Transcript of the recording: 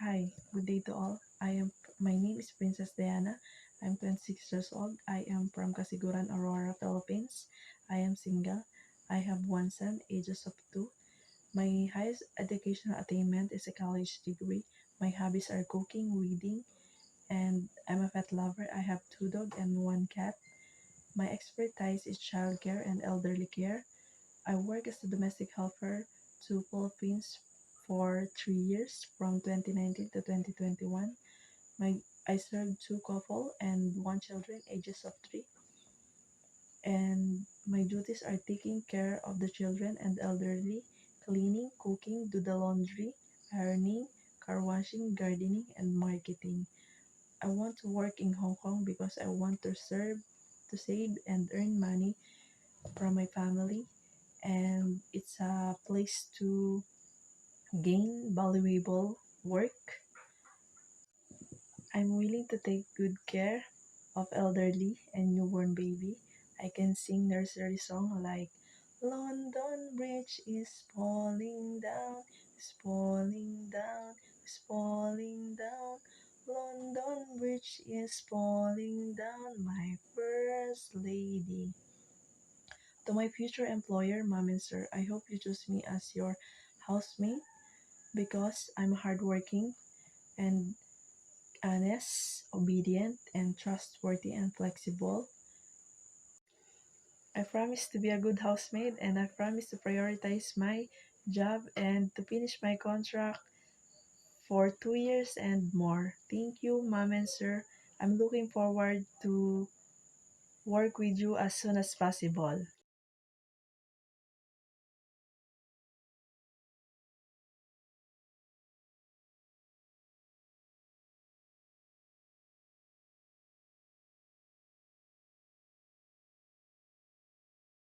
Hi, good day to all. My name is Princess Diana. I'm 26 years old. I am from Casiguran, Aurora, Philippines. I am single. I have one son, ages of 2. My highest educational attainment is a college degree. My hobbies are cooking, reading, and I'm a pet lover. I have 2 dogs and 1 cat. My expertise is childcare and elderly care. I work as a domestic helper to Philippines for 3 years from 2019 to 2021. I served 2 couple and 1 children ages of 3, and my duties are taking care of the children and elderly, cleaning, cooking, do the laundry, ironing, car washing, gardening, and marketing. I want to work in Hong Kong because I want to save and earn money from my family, and it's a place to gain valuable work. I'm willing to take good care of elderly and newborn baby. I can sing nursery song like London Bridge is falling down, is falling down, is falling down. London Bridge is falling down, my first lady. To my future employer, mom and sir, I hope you choose me as your housemate because I'm hardworking and honest, obedient, and trustworthy and flexible. I promise to be a good housemate and I promise to prioritize my job and to finish my contract for 2 years and more. Thank you, mom and sir. I'm looking forward to work with you as soon as possible.